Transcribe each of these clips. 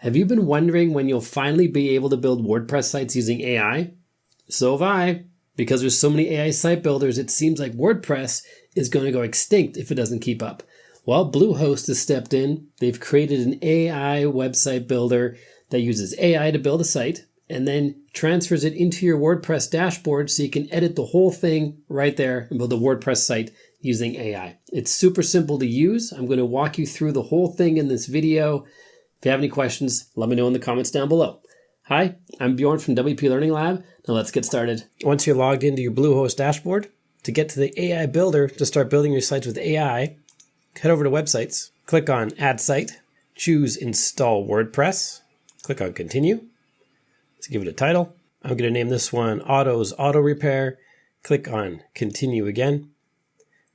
Have you been wondering when you'll finally be able to build WordPress sites using AI? So have I. Because there's so many AI site builders, it seems like WordPress is going to go extinct if it doesn't keep up. Well, Bluehost has stepped in. They've created an AI website builder that uses AI to build a site and then transfers it into your WordPress dashboard so you can edit the whole thing right there and build a WordPress site using AI. It's super simple to use. I'm going to walk you through the whole thing in this video. If you have any questions, let me know in the comments down below. Hi, I'm Bjorn from WPLearningLab. Now let's get started. Once you're logged into your Bluehost dashboard, to get to the AI builder to start building your sites with AI, head over to Websites, click on Add Site, choose Install WordPress, click on Continue. Let's give it a title. I'm going to name this one Auto's Auto Repair. Click on Continue again.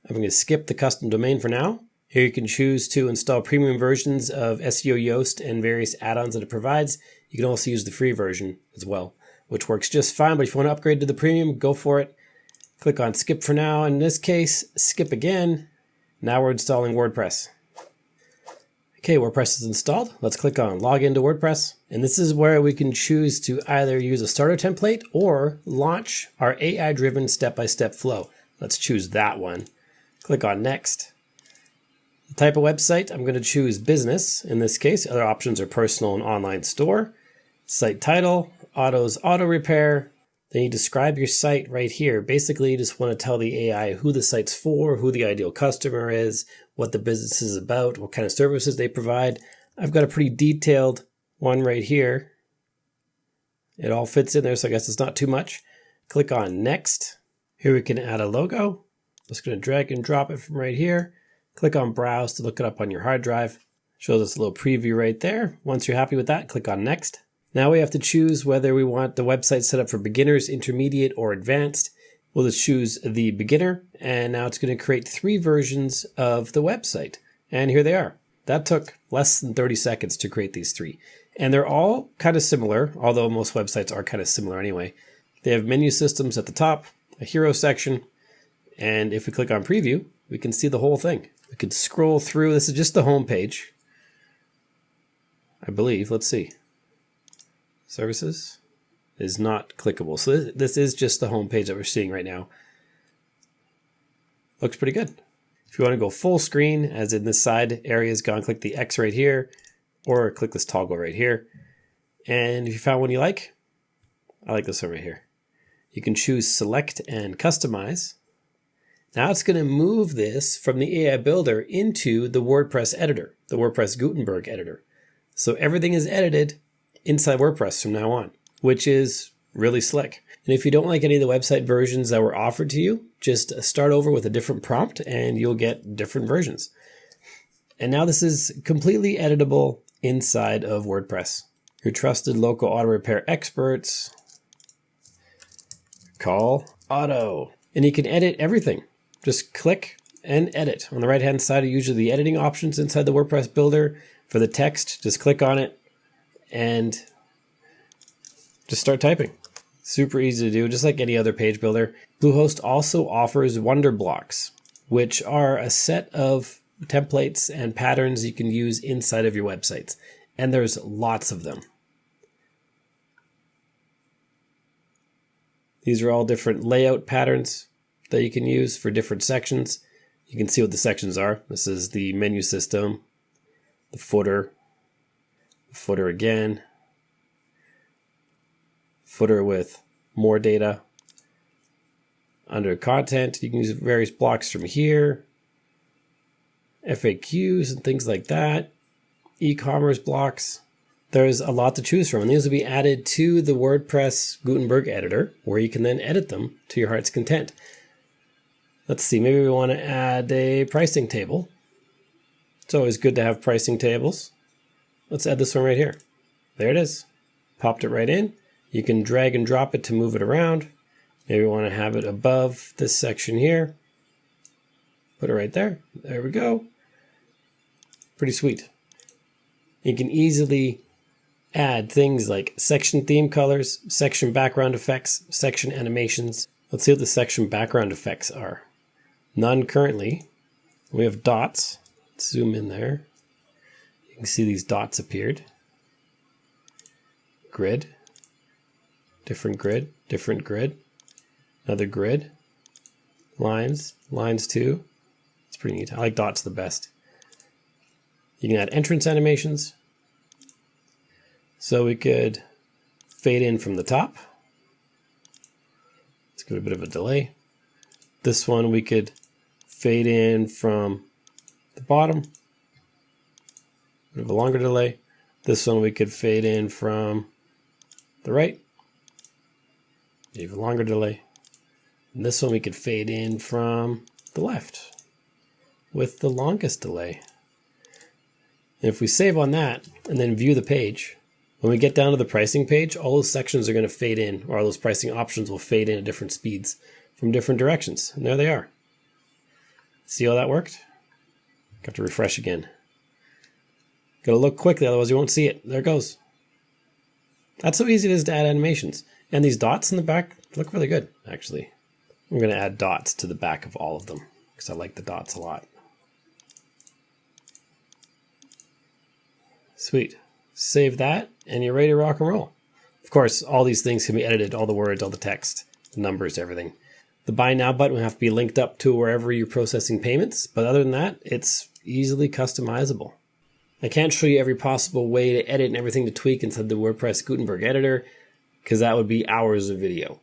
I'm going to skip the custom domain for now. Here you can choose to install premium versions of SEO Yoast and various add-ons that it provides. You can also use the free version as well, which works just fine. But if you want to upgrade to the premium, go for it. Click on Skip for now. In this case, skip again. Now we're installing WordPress. Okay, WordPress is installed. Let's click on Log into WordPress. And this is where we can choose to either use a starter template or launch our AI-driven step-by-step flow. Let's choose that one. Click on Next. The type of website, I'm going to choose business in this case. Other options are personal and online store. Site title, Auto's Auto Repair. Then you describe your site right here. Basically, you just want to tell the AI who the site's for, who the ideal customer is, what the business is about, what kind of services they provide. I've got a pretty detailed one right here. It all fits in there, so I guess it's not too much. Click on Next. Here we can add a logo. I'm just going to drag and drop it from right here. Click on Browse to look it up on your hard drive. Shows us a little preview right there. Once you're happy with that, click on Next. Now we have to choose whether we want the website set up for beginners, intermediate, or advanced. We'll just choose the beginner, and now it's going to create 3 versions of the website. And here they are. That took less than 30 seconds to create these 3. And they're all kind of similar, although most websites are kind of similar anyway. They have menu systems at the top, a hero section, and if we click on Preview, we can see the whole thing. We could scroll through. This is just the home page, I believe. Let's see. Services is not clickable. So this is just the home page that we're seeing right now. Looks pretty good. If you want to go full screen, as in this side area is gone, click the X right here, or click this toggle right here. And if you found one you like, I like this one right here. You can choose Select and Customize. Now it's going to move this from the AI Builder into the WordPress editor, the WordPress Gutenberg editor. So everything is edited inside WordPress from now on, which is really slick. And if you don't like any of the website versions that were offered to you, just start over with a different prompt and you'll get different versions. And now this is completely editable inside of WordPress. Your trusted local auto repair experts. Call Auto. And you can edit everything. Just click and edit. On the right-hand side are usually the editing options inside the WordPress builder. For the text, just click on it and just start typing. Super easy to do, just like any other page builder. Bluehost also offers WonderBlocks, which are a set of templates and patterns you can use inside of your websites. And there's lots of them. These are all different layout patterns that you can use for different sections. You can see what the sections are. This is the menu system, the footer again, footer with more data. Under content, you can use various blocks from here, FAQs and things like that, e-commerce blocks. There's a lot to choose from, and these will be added to the WordPress Gutenberg editor, where you can then edit them to your heart's content. Let's see, maybe we want to add a pricing table. It's always good to have pricing tables. Let's add this one right here. There it is. Popped it right in. You can drag and drop it to move it around. Maybe we want to have it above this section here. Put it right there. There we go. Pretty sweet. You can easily add things like section theme colors, section background effects, section animations. Let's see what the section background effects are. None currently. We have dots. Let's zoom in there. You can see these dots appeared. grid, different grid, different grid, another grid, lines, lines too. It's pretty neat. I like dots the best. You can add entrance animations. So we could fade in from the top. Let's give it a bit of a delay. This one we could fade in from the bottom. Bit of a longer delay. This one we could fade in from the right. Even longer delay. And this one we could fade in from the left with the longest delay. And if we save on that and then view the page, when we get down to the pricing page, all those sections are going to fade in, or all those pricing options will fade in at different speeds from different directions. And there they are. See how that worked? Got to refresh again. Got to look quickly, otherwise you won't see it. There it goes. That's how easy it is to add animations. And these dots in the back look really good, actually. I'm going to add dots to the back of all of them because I like the dots a lot. Sweet. Save that, and you're ready to rock and roll. Of course, all these things can be edited, all the words, all the text, the numbers, everything. The Buy Now button will have to be linked up to wherever you're processing payments, but other than that, it's easily customizable. I can't show you every possible way to edit and everything to tweak inside the WordPress Gutenberg editor, because that would be hours of video.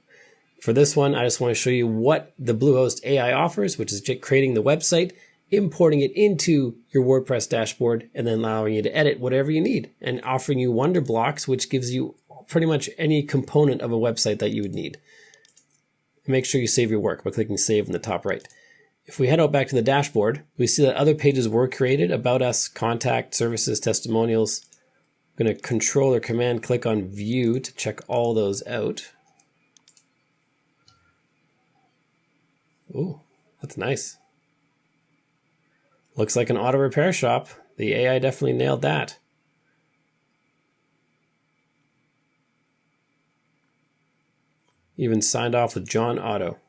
For this one, I just want to show you what the Bluehost AI offers, which is just creating the website, importing it into your WordPress dashboard, and then allowing you to edit whatever you need, and offering you WonderBlocks, which gives you pretty much any component of a website that you would need. Make sure you save your work by clicking Save in the top right. If we head out back to the dashboard, we see that other pages were created: About Us, Contact, Services, Testimonials. I'm going to Control or Command click on View to check all those out. Ooh, that's nice. Looks like an auto repair shop. The AI definitely nailed that. Even signed off with John Otto.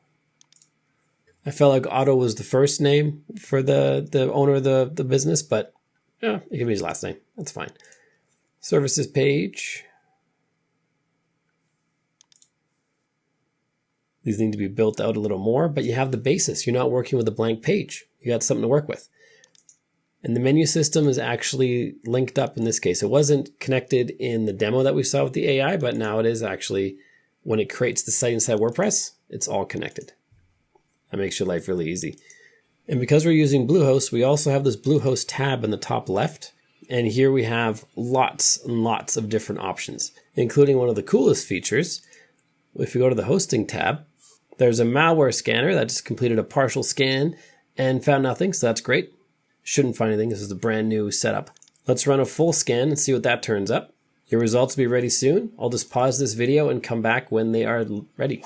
I felt like Otto was the first name for the owner of the business, but yeah, it can be his last name. That's fine. Services page. These need to be built out a little more, but you have the basis. You're not working with a blank page. You got something to work with. And the menu system is actually linked up in this case. It wasn't connected in the demo that we saw with the AI, but now it is actually, when it creates the site inside WordPress, it's all connected. That makes your life really easy. And because we're using Bluehost, we also have this Bluehost tab in the top left. And here we have lots and lots of different options, including one of the coolest features. If we go to the hosting tab, there's a malware scanner that just completed a partial scan and found nothing, so that's great. Shouldn't find anything. This is a brand new setup. Let's run a full scan and see what that turns up. Your results will be ready soon. I'll just pause this video and come back when they are ready.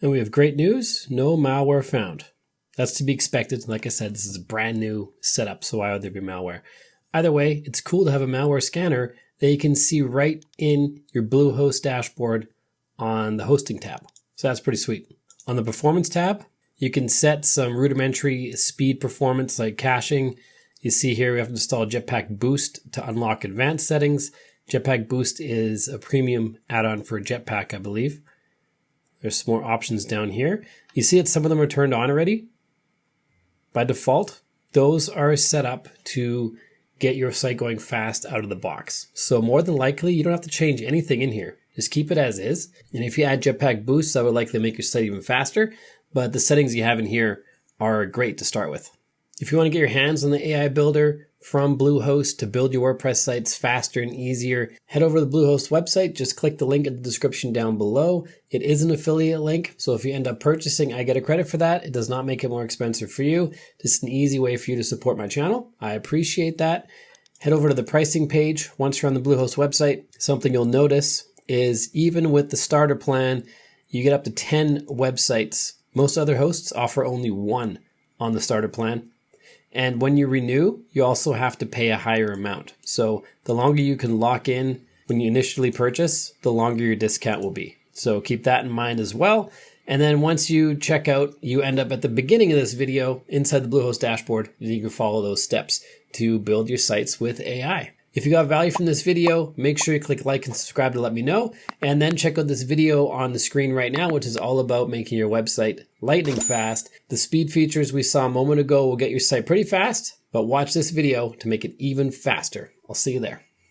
And we have great news. No malware found. That's to be expected. Like I said, this is a brand new setup, so why would there be malware? Either way, it's cool to have a malware scanner that you can see right in your Bluehost dashboard on the hosting tab. So that's pretty sweet. On the performance tab, you can set some rudimentary speed performance like caching. You see here we have to install Jetpack Boost to unlock advanced settings. Jetpack Boost is a premium add-on for Jetpack, I believe. There's some more options down here. You see that some of them are turned on already. By default, those are set up to get your site going fast out of the box. So more than likely, you don't have to change anything in here. Just keep it as is. And if you add Jetpack Boost, that would likely make your site even faster. But the settings you have in here are great to start with. If you want to get your hands on the AI Builder from Bluehost to build your WordPress sites faster and easier, head over to the Bluehost website. Just click the link in the description down below. It is an affiliate link, so if you end up purchasing, I get a credit for that. It does not make it more expensive for you. Just an easy way for you to support my channel. I appreciate that. Head over to the pricing page. Once you're on the Bluehost website, something you'll notice is even with the starter plan, you get up to 10 websites. Most other hosts offer only 1 on the starter plan. And when you renew, you also have to pay a higher amount. So the longer you can lock in when you initially purchase, the longer your discount will be. So keep that in mind as well. And then once you check out, you end up at the beginning of this video inside the Bluehost dashboard, and you can follow those steps to build your sites with AI. If you got value from this video, make sure you click like and subscribe to let me know. And then check out this video on the screen right now, which is all about making your website lightning fast. The speed features we saw a moment ago will get your site pretty fast, but watch this video to make it even faster. I'll see you there.